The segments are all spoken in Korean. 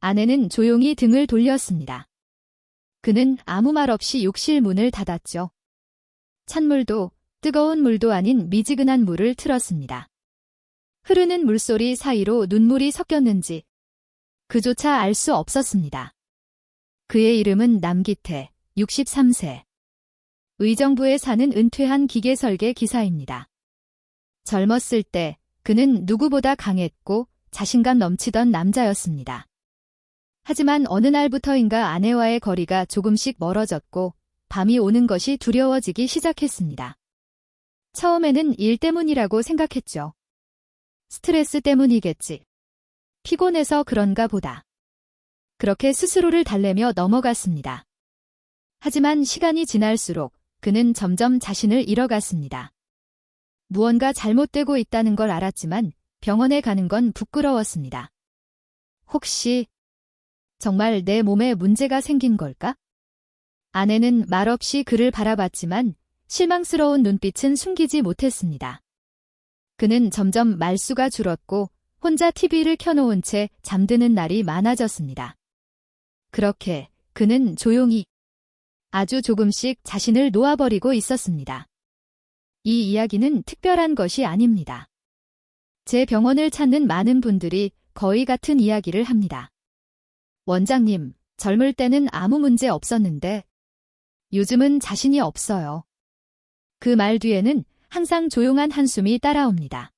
아내는 조용히 등을 돌렸습니다. 그는 아무 말 없이 욕실 문을 닫았죠. 찬물도 뜨거운 물도 아닌 미지근한 물을 틀었습니다. 흐르는 물소리 사이로 눈물이 섞였는지 그조차 알 수 없었습니다. 그의 이름은 남기태, 63세. 의정부에 사는 은퇴한 기계설계 기사입니다. 젊었을 때 그는 누구보다 강했고 자신감 넘치던 남자였습니다. 하지만 어느 날부터인가 아내와의 거리가 조금씩 멀어졌고 밤이 오는 것이 두려워지기 시작했습니다. 처음에는 일 때문이라고 생각했죠. 스트레스 때문이겠지. 피곤해서 그런가 보다. 그렇게 스스로를 달래며 넘어갔습니다. 하지만 시간이 지날수록 그는 점점 자신을 잃어갔습니다. 무언가 잘못되고 있다는 걸 알았지만 병원에 가는 건 부끄러웠습니다. 혹시 정말 내 몸에 문제가 생긴 걸까? 아내는 말없이 그를 바라봤지만 실망스러운 눈빛은 숨기지 못했습니다. 그는 점점 말수가 줄었고 혼자 TV를 켜놓은 채 잠드는 날이 많아졌습니다. 그렇게 그는 조용히 아주 조금씩 자신을 놓아버리고 있었습니다. 이 이야기는 특별한 것이 아닙니다. 제 병원을 찾는 많은 분들이 거의 같은 이야기를 합니다. 원장님, 젊을 때는 아무 문제 없었는데 요즘은 자신이 없어요. 그 말 뒤에는 항상 조용한 한숨이 따라옵니다.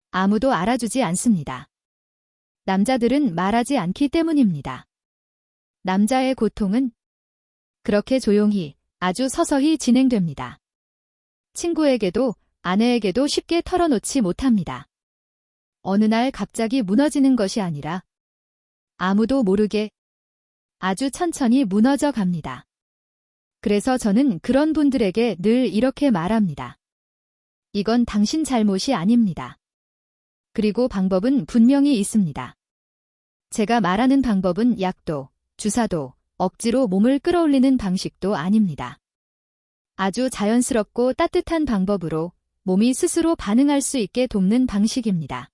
아무도 알아주지 않습니다. 남자들은 말하지 않기 때문입니다. 남자의 고통은 그렇게 조용히 아주 서서히 진행됩니다. 친구에게도 아내에게도 쉽게 털어놓지 못합니다. 어느 날 갑자기 무너지는 것이 아니라 아무도 모르게 아주 천천히 무너져 갑니다. 그래서 저는 그런 분들에게 늘 이렇게 말합니다. 이건 당신 잘못이 아닙니다. 그리고 방법은 분명히 있습니다. 제가 말하는 방법은 약도, 주사도, 억지로 몸을 끌어올리는 방식도 아닙니다. 아주 자연스럽고 따뜻한 방법으로 몸이 스스로 반응할 수 있게 돕는 방식입니다.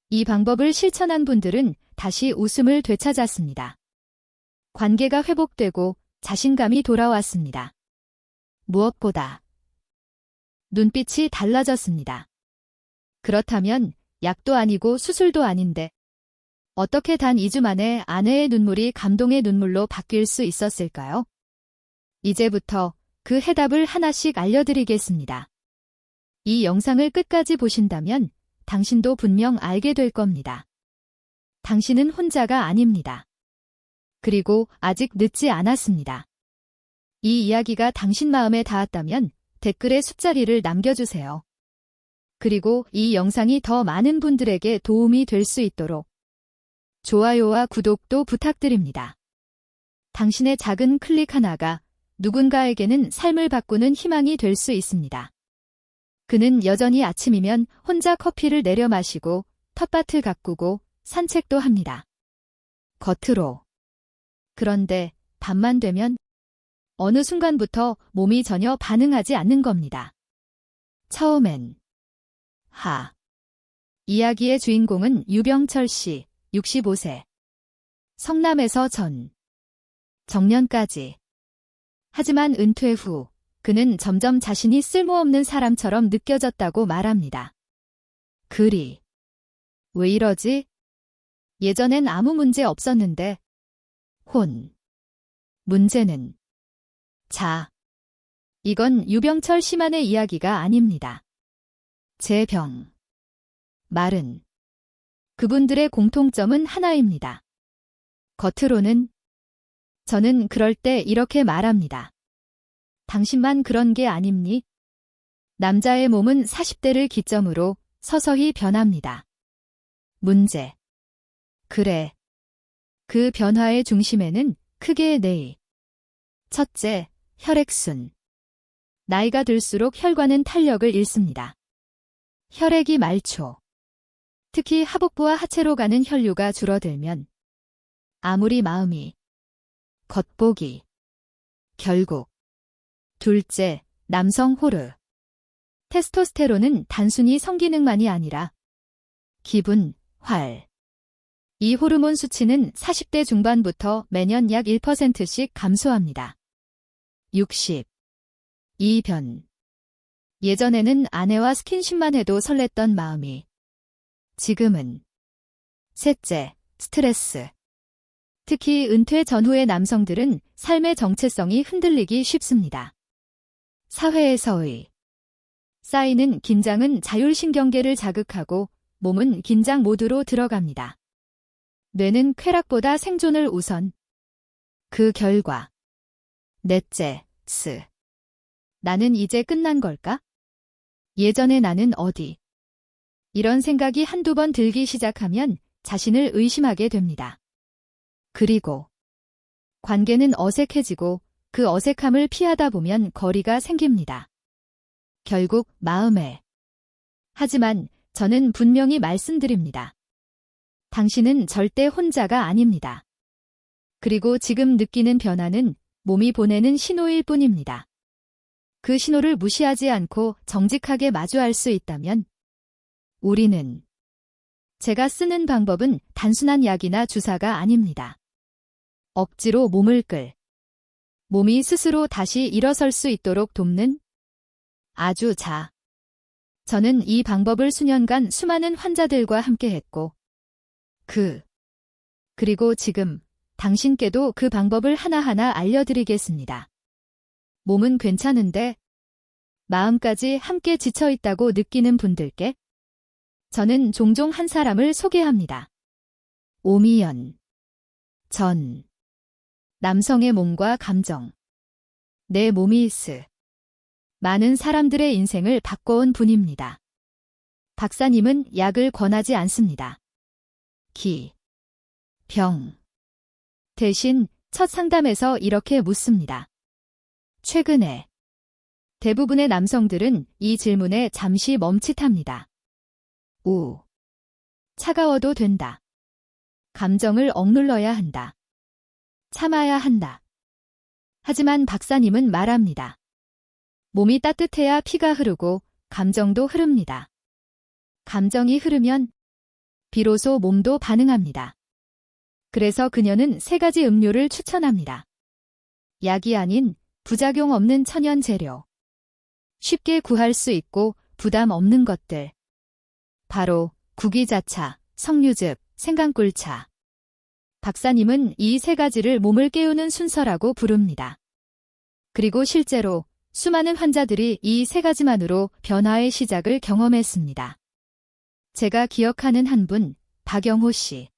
이 방법을 실천한 분들은 다시 웃음을 되찾았습니다. 관계가 회복되고 자신감이 돌아왔습니다. 무엇보다 눈빛이 달라졌습니다. 그렇다면 약도 아니고 수술도 아닌데 어떻게 단 2주 만에 아내의 눈물이 감동의 눈물로 바뀔 수 있었을까요? 이제부터 그 해답을 하나씩 알려드리겠습니다. 이 영상을 끝까지 보신다면 당신도 분명 알게 될 겁니다. 당신은 혼자가 아닙니다. 그리고 아직 늦지 않았습니다. 이 이야기가 당신 마음에 닿았다면 댓글에 숫자리를 남겨주세요. 그리고 이 영상이 더 많은 분들에게 도움이 될 수 있도록 좋아요와 구독도 부탁드립니다. 당신의 작은 클릭 하나가 누군가에게는 삶을 바꾸는 희망이 될 수 있습니다. 그는 여전히 아침이면 혼자 커피를 내려 마시고 텃밭을 가꾸고 산책도 합니다. 겉으로. 그런데 밤만 되면 어느 순간부터 몸이 전혀 반응하지 않는 겁니다. 처음엔 이야기의 주인공은 유병철 씨, 65세. 성남에서 정년까지. 하지만 은퇴 후 그는 점점 자신이 쓸모없는 사람처럼 느껴졌다고 말합니다. 왜 이러지? 예전엔 아무 문제 없었는데. 문제는 이건 유병철 씨만의 이야기가 아닙니다. 제 말은 그분들의 공통점은 하나입니다. 겉으로는 저는 그럴 때 이렇게 말합니다. 당신만 그런 게 아닙니? 남자의 몸은 40대를 기점으로 서서히 변합니다. 문제. 그래. 그 변화의 중심에는 크게 첫째, 혈액순. 나이가 들수록 혈관은 탄력을 잃습니다. 혈액이 말초. 특히 하복부와 하체로 가는 혈류가 줄어들면 아무리 마음이 겉보기. 결국 둘째, 남성 호르. 테스토스테론은 단순히 성기능만이 아니라 기분, 이 호르몬 수치는 40대 중반부터 매년 약 1%씩 감소합니다. 60. 이변. 예전에는 아내와 스킨십만 해도 설렜던 마음이 지금은 셋째, 스트레스. 특히 은퇴 전후의 남성들은 삶의 정체성이 흔들리기 쉽습니다. 사회에서의 쌓이는 긴장은 자율신경계를 자극하고 몸은 긴장 모드로 들어갑니다. 뇌는 쾌락보다 생존을 우선. 그 결과 넷째, 나는 이제 끝난 걸까? 예전의 나는 어디? 이런 생각이 한두 번 들기 시작하면 자신을 의심하게 됩니다. 그리고 관계는 어색해지고 그 어색함을 피하다 보면 거리가 생깁니다. 결국 마음에. 하지만 저는 분명히 말씀드립니다. 당신은 절대 혼자가 아닙니다. 그리고 지금 느끼는 변화는 몸이 보내는 신호일 뿐입니다. 그 신호를 무시하지 않고 정직하게 마주할 수 있다면 우리는 제가 쓰는 방법은 단순한 약이나 주사가 아닙니다. 억지로 몸을 몸이 스스로 다시 일어설 수 있도록 돕는 아주 저는 이 방법을 수년간 수많은 환자들과 함께했고 그리고 지금 당신께도 그 방법을 하나하나 알려드리겠습니다. 몸은 괜찮은데 마음까지 함께 지쳐있다고 느끼는 분들께 저는 종종 한 사람을 소개합니다. 오미연 전 남성의 몸과 감정. 내 몸이 많은 사람들의 인생을 바꿔온 분입니다. 박사님은 약을 권하지 않습니다. 병. 대신 첫 상담에서 이렇게 묻습니다. 최근에 대부분의 남성들은 이 질문에 잠시 멈칫합니다. 차가워도 된다. 감정을 억눌러야 한다. 참아야 한다. 하지만 박사님은 말합니다. 몸이 따뜻해야 피가 흐르고 감정도 흐릅니다. 감정이 흐르면 비로소 몸도 반응합니다. 그래서 그녀는 3가지 음료를 추천합니다. 약이 아닌 부작용 없는 천연 재료. 쉽게 구할 수 있고 부담 없는 것들. 바로 구기자차, 석류즙, 생강꿀차. 박사님은 이 3가지를 몸을 깨우는 순서라고 부릅니다. 그리고 실제로 수많은 환자들이 이 3가지만으로 변화의 시작을 경험했습니다. 제가 기억하는 한 분, 박영호 씨.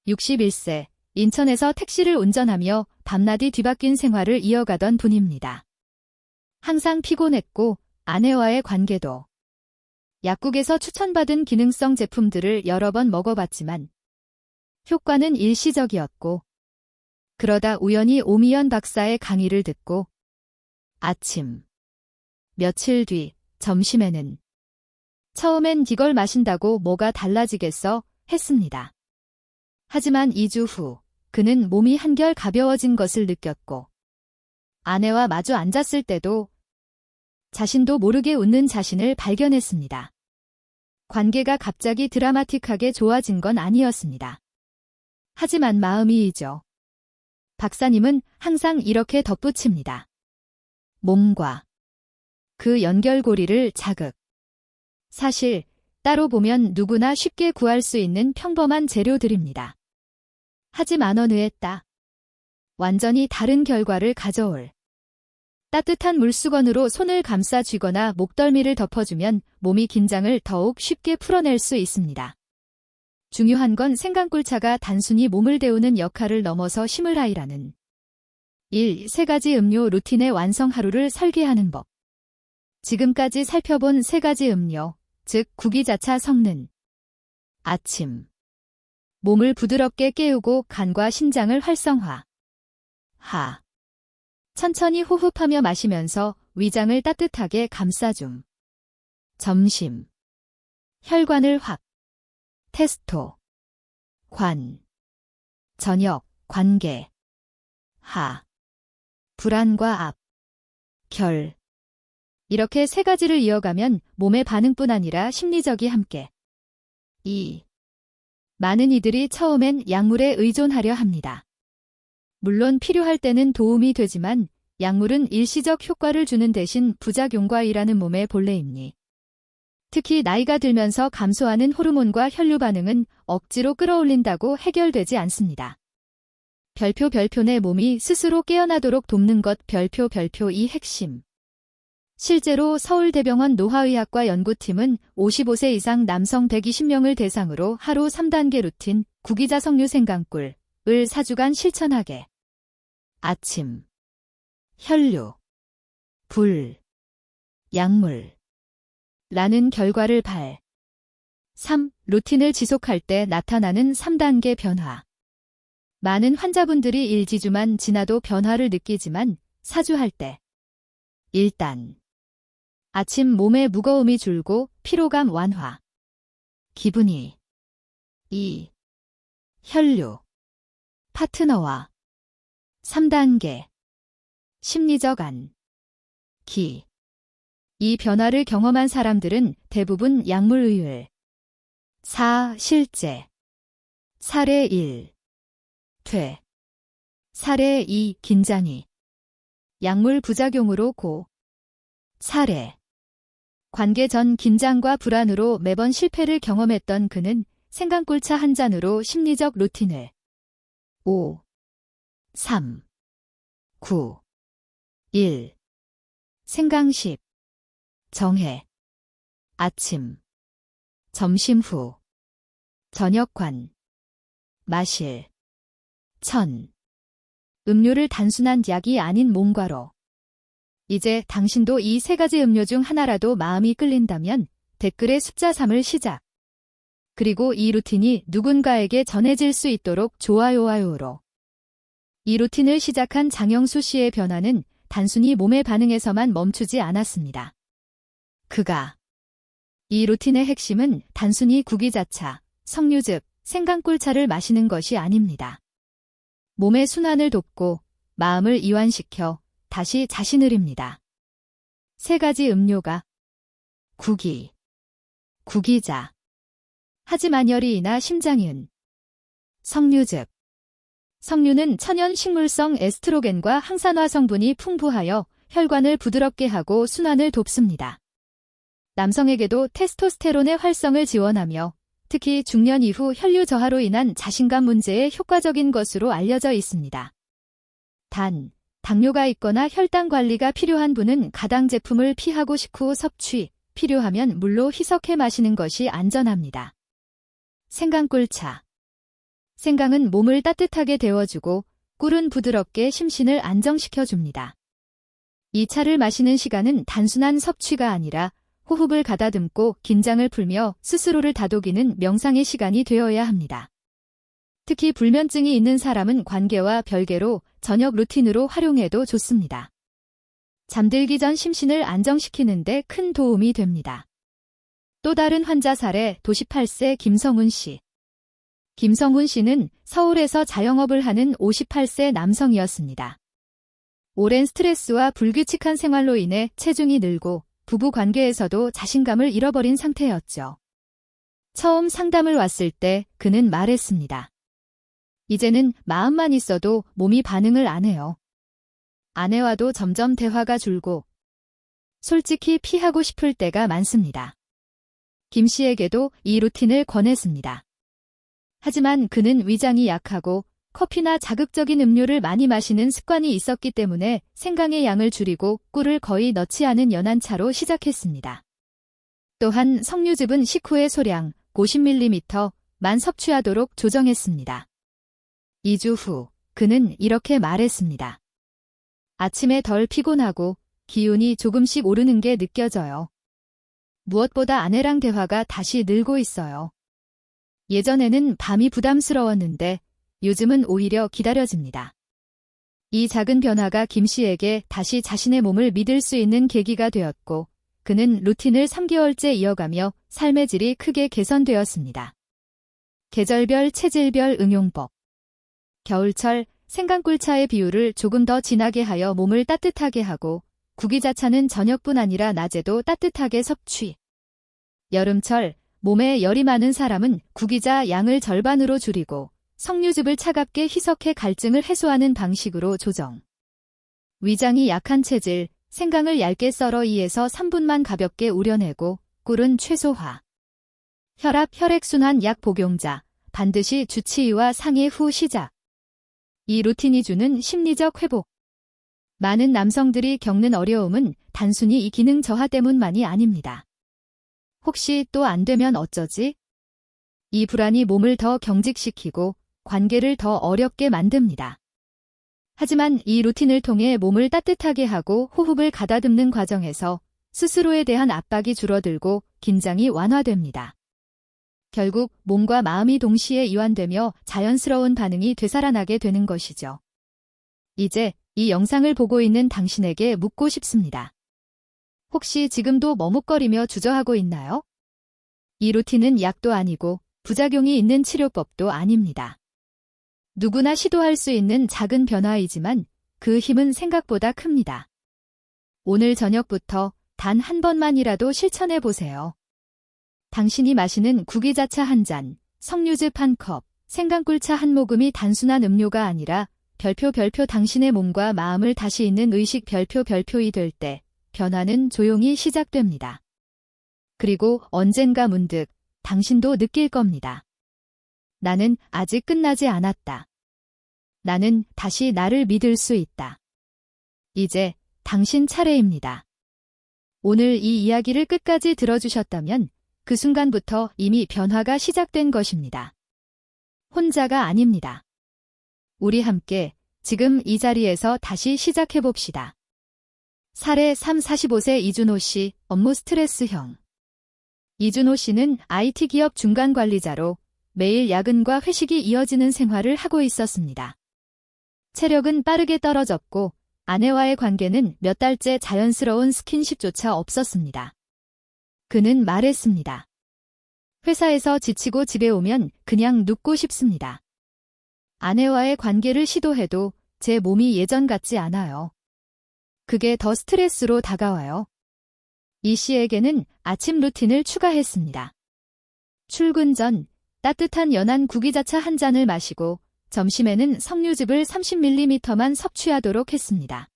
61세, 인천에서 택시를 운전하며 밤낮이 뒤바뀐 생활을 이어가던 분입니다. 항상 피곤했고 아내와의 관계도. 약국에서 추천받은 기능성 제품들을 여러 번 먹어봤지만 효과는 일시적이었고 그러다 우연히 오미연 박사의 강의를 듣고 며칠 뒤 점심에는 처음엔 이걸 마신다고 뭐가 달라지겠어 했습니다. 하지만 2주 후 그는 몸이 한결 가벼워진 것을 느꼈고 아내와 마주 앉았을 때도 자신도 모르게 웃는 자신을 발견했습니다. 관계가 갑자기 드라마틱하게 좋아진 건 아니었습니다. 하지만 마음이죠. 박사님은 항상 이렇게 덧붙입니다. 몸과 그 연결고리를 사실 따로 보면 누구나 쉽게 구할 수 있는 평범한 재료들입니다. 하지만 어느 에 완전히 다른 결과를 가져올. 따뜻한 물수건으로 손을 감싸 쥐거나 목덜미를 덮어주면 몸이 긴장을 더욱 쉽게 풀어낼 수 있습니다. 중요한 건 생강꿀차가 단순히 몸을 데우는 역할을 넘어서 힘을 하이라는 3가지 음료 루틴의 완성 하루를 설계하는 법. 지금까지 살펴본 3가지 음료, 즉 구기자차 섞는 아침. 몸을 부드럽게 깨우고 간과 신장을 활성화. 천천히 호흡하며 마시면서 위장을 따뜻하게 감싸줌. 점심. 혈관을 테스토. 저녁, 관계. 불안과 결. 이렇게 3가지를 이어가면 몸의 반응뿐 아니라 심리적이 함께. 많은 이들이 처음엔 약물에 의존하려 합니다. 물론 필요할 때는 도움이 되지만 약물은 일시적 효과를 주는 대신 부작용과 일하는 몸의 본래이니 특히 나이가 들면서 감소하는 호르몬과 혈류 반응은 억지로 끌어올린다고 해결되지 않습니다. 별표 내 몸이 스스로 깨어나도록 돕는 것 별표 이 핵심. 실제로 서울대병원 노화의학과 연구팀은 55세 이상 남성 120명을 대상으로 하루 3단계 루틴 구기자 석류 생강꿀을 4주간 실천하게. 아침, 혈류, 불, 약물 라는 결과를 3. 루틴을 지속할 때 나타나는 3단계 변화. 많은 환자분들이 1지주만 지나도 변화를 느끼지만 4주 할 때 1단. 아침 몸의 무거움이 줄고 피로감 완화. 기분이 2. 혈류. 파트너와 3단계. 심리적 기. 이 변화를 경험한 사람들은 대부분 약물 의율 4. 실제. 사례 1. 퇴. 사례 2. 긴장이. 약물 부작용으로 고. 사례. 관계 전 긴장과 불안으로 매번 실패를 경험했던 그는 생강꿀차 한 잔으로 심리적 루틴을 5. 3. 9. 1. 생강 10. 정해. 아침. 점심 후. 저녁관. 마실. 음료를 단순한 약이 아닌 몸과로. 이제 당신도 이 3가지 음료 중 하나라도 마음이 끌린다면 댓글에 숫자 3을 시작. 그리고 이 루틴이 누군가에게 전해질 수 있도록 좋아요로. 이 루틴을 시작한 장영수 씨의 변화는 단순히 몸의 반응에서만 멈추지 않았습니다. 그가 이 루틴의 핵심은 단순히 구기자차, 석류 즉 생강꿀차를 마시는 것이 아닙니다. 몸의 순환을 돕고 마음을 이완시켜 다시 자신을입니다. 3가지 음료가 구기자. 하지만 열이나 심장이은 석류 즉 석류는 천연 식물성 에스트로겐과 항산화 성분이 풍부하여 혈관을 부드럽게 하고 순환을 돕습니다. 남성에게도 테스토스테론의 활성을 지원하며 특히 중년 이후 혈류 저하로 인한 자신감 문제에 효과적인 것으로 알려져 있습니다. 단, 당뇨가 있거나 혈당 관리가 필요한 분은 가당 제품을 피하고 식후 섭취, 필요하면 물로 희석해 마시는 것이 안전합니다. 생강꿀차. 생강은 몸을 따뜻하게 데워주고 꿀은 부드럽게 심신을 안정시켜줍니다. 이 차를 마시는 시간은 단순한 섭취가 아니라 호흡을 가다듬고 긴장을 풀며 스스로를 다독이는 명상의 시간이 되어야 합니다. 특히 불면증이 있는 사람은 관계와 별개로 저녁 루틴으로 활용해도 좋습니다. 잠들기 전 심신을 안정시키는 데 큰 도움이 됩니다. 또 다른 환자 사례 58세 김성훈 씨. 김성훈 씨는 서울에서 자영업을 하는 58세 남성이었습니다. 오랜 스트레스와 불규칙한 생활로 인해 체중이 늘고 부부 관계에서도 자신감을 잃어버린 상태였죠. 처음 상담을 왔을 때 그는 말했습니다. 이제는 마음만 있어도 몸이 반응을 안 해요. 아내와도 점점 대화가 줄고 솔직히 피하고 싶을 때가 많습니다. 김 씨에게도 이 루틴을 권했습니다. 하지만 그는 위장이 약하고 커피나 자극적인 음료를 많이 마시는 습관이 있었기 때문에 생강의 양을 줄이고 꿀을 거의 넣지 않은 연한 차로 시작했습니다. 또한 석류즙은 식후의 소량 50ml만 섭취하도록 조정했습니다. 2주 후 그는 이렇게 말했습니다. 아침에 덜 피곤하고 기운이 조금씩 오르는 게 느껴져요. 무엇보다 아내랑 대화가 다시 늘고 있어요. 예전에는 밤이 부담스러웠는데 요즘은 오히려 기다려집니다. 이 작은 변화가 김 씨에게 다시 자신의 몸을 믿을 수 있는 계기가 되었고 그는 루틴을 3개월째 이어가며 삶의 질이 크게 개선되었습니다. 계절별 체질별 응용법. 겨울철 생강꿀차의 비율을 조금 더 진하게 하여 몸을 따뜻하게 하고 구기자차는 저녁뿐 아니라 낮에도 따뜻하게 섭취. 여름철 몸에 열이 많은 사람은 구기자 양을 절반으로 줄이고 석류즙을 차갑게 희석해 갈증을 해소하는 방식으로 조정. 위장이 약한 체질, 생강을 얇게 썰어 2에서 3분만 가볍게 우려내고 꿀은 최소화. 혈압, 혈액순환 약 복용자, 반드시 주 7와 상해 후 시작. 이 루틴이 주는 심리적 회복. 많은 남성들이 겪는 어려움은 단순히 이 기능 저하 때문만이 아닙니다. 혹시 또 안 되면 어쩌지? 이 불안이 몸을 더 경직시키고 관계를 더 어렵게 만듭니다. 하지만 이 루틴을 통해 몸을 따뜻하게 하고 호흡을 가다듬는 과정에서 스스로에 대한 압박이 줄어들고 긴장이 완화됩니다. 결국 몸과 마음이 동시에 이완되며 자연스러운 반응이 되살아나게 되는 것이죠. 이제 이 영상을 보고 있는 당신에게 묻고 싶습니다. 혹시 지금도 머뭇거리며 주저하고 있나요? 이 루틴은 약도 아니고 부작용이 있는 치료법도 아닙니다. 누구나 시도할 수 있는 작은 변화이지만 그 힘은 생각보다 큽니다. 오늘 저녁부터 단 한 번만이라도 실천해 보세요. 당신이 마시는 구기자차 한 잔, 석류즙 한 컵, 생강꿀차 한 모금이 단순한 음료가 아니라 별표 당신의 몸과 마음을 다시 잇는 의식 별표이 될 때 변화는 조용히 시작됩니다. 그리고 언젠가 문득 당신도 느낄 겁니다. 나는 아직 끝나지 않았다. 나는 다시 나를 믿을 수 있다. 이제 당신 차례입니다. 오늘 이 이야기를 끝까지 들어주셨다면 그 순간부터 이미 변화가 시작된 것입니다. 혼자가 아닙니다. 우리 함께 지금 이 자리에서 다시 시작해봅시다. 사례 3 45세 이준호 씨, 업무 스트레스형. 이준호 씨는 IT 기업 중간 관리자로 매일 야근과 회식이 이어지는 생활을 하고 있었습니다. 체력은 빠르게 떨어졌고 아내와의 관계는 몇 달째 자연스러운 스킨십조차 없었습니다. 그는 말했습니다. 회사에서 지치고 집에 오면 그냥 눕고 싶습니다. 아내와의 관계를 시도해도 제 몸이 예전 같지 않아요. 그게 더 스트레스로 다가와요. 이 씨에게는 아침 루틴을 추가했습니다. 출근 전 따뜻한 연한 구기자차 한 잔을 마시고 점심에는 석류즙을 30ml만 섭취하도록 했습니다.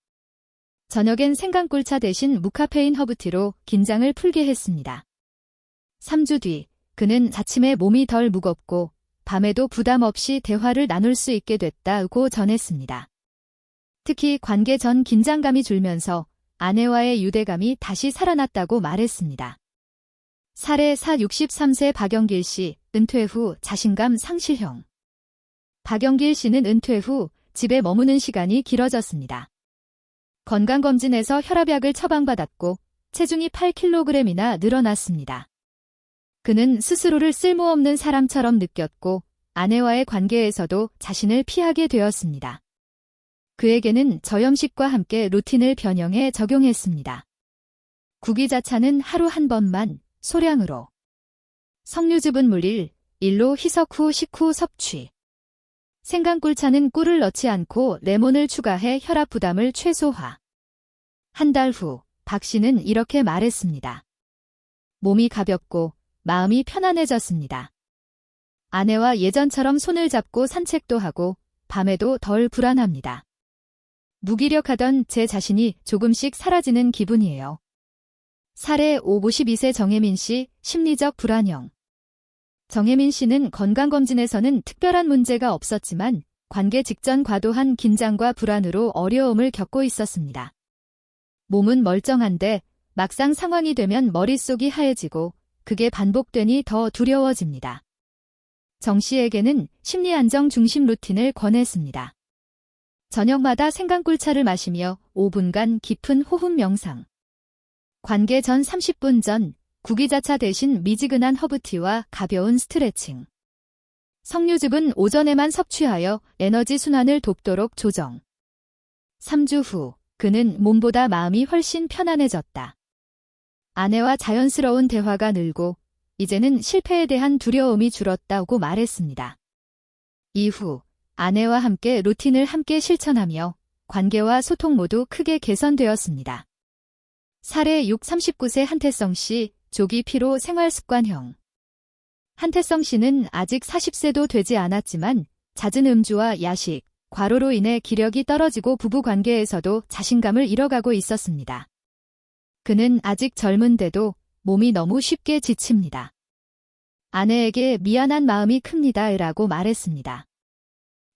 저녁엔 생강꿀차 대신 무카페인 허브티로 긴장을 풀게 했습니다. 3주 뒤 그는 아침에 몸이 덜 무겁고 밤에도 부담 없이 대화를 나눌 수 있게 됐다고 전했습니다. 특히 관계 전 긴장감이 줄면서 아내와의 유대감이 다시 살아났다고 말했습니다. 사례 4 63세 박영길 씨, 은퇴 후 자신감 상실형. 박영길 씨는 은퇴 후 집에 머무는 시간이 길어졌습니다. 건강검진에서 혈압약을 처방받았고 체중이 8kg이나 늘어났습니다. 그는 스스로를 쓸모없는 사람처럼 느꼈고 아내와의 관계에서도 자신을 피하게 되었습니다. 그에게는 저염식과 함께 루틴을 변형해 적용했습니다. 구기자차는 하루 한 번만 소량으로. 석류즙은 물 1로 희석 후 식후 섭취. 생강꿀차는 꿀을 넣지 않고 레몬을 추가해 혈압 부담을 최소화. 한 달 후 박 씨는 이렇게 말했습니다. 몸이 가볍고 마음이 편안해졌습니다. 아내와 예전처럼 손을 잡고 산책도 하고 밤에도 덜 불안합니다. 무기력하던 제 자신이 조금씩 사라지는 기분이에요. 사례 52세 정혜민 씨, 심리적 불안형. 정혜민 씨는 건강검진에서는 특별한 문제가 없었지만 관계 직전 과도한 긴장과 불안으로 어려움을 겪고 있었습니다. 몸은 멀쩡한데 막상 상황이 되면 머릿속이 하얘지고 그게 반복되니 더 두려워집니다. 정 씨에게는 심리안정 중심 루틴을 권했습니다. 저녁마다 생강꿀차를 마시며 5분간 깊은 호흡 명상. 관계 전 30분 전 구기자차 대신 미지근한 허브티와 가벼운 스트레칭. 석류즙은 오전에만 섭취하여 에너지 순환을 돕도록 조정. 3주 후 그는 몸보다 마음이 훨씬 편안해졌다. 아내와 자연스러운 대화가 늘고 이제는 실패에 대한 두려움이 줄었다고 말했습니다. 이후 아내와 함께 루틴을 함께 실천하며 관계와 소통 모두 크게 개선되었습니다. 사례 6 39세 한태성 씨, 조기 피로 생활습관형. 한태성 씨는 아직 40세도 되지 않았지만 잦은 음주와 야식, 과로로 인해 기력이 떨어지고 부부 관계에서도 자신감을 잃어가고 있었습니다. 그는 아직 젊은데도 몸이 너무 쉽게 지칩니다. 아내에게 미안한 마음이 큽니다 라고 말했습니다.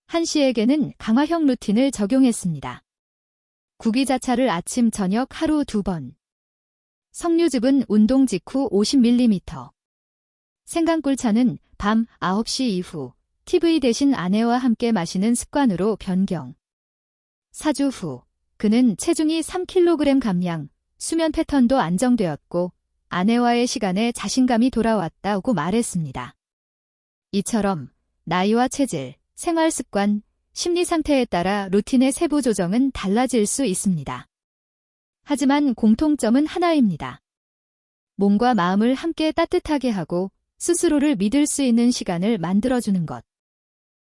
한 씨에게는 강화형 루틴을 적용했습니다. 구기자차를 아침 저녁 하루 2번. 석류즙은 운동 직후 50ml. 생강꿀차는 밤 9시 이후 TV 대신 아내와 함께 마시는 습관으로 변경. 4주 후 그는 체중이 3kg 감량, 수면 패턴도 안정되었고 아내와의 시간에 자신감이 돌아왔다고 말했습니다. 이처럼 나이와 체질, 생활 습관, 심리 상태에 따라 루틴의 세부 조정은 달라질 수 있습니다. 하지만 공통점은 하나입니다. 몸과 마음을 함께 따뜻하게 하고 스스로를 믿을 수 있는 시간을 만들어주는 것.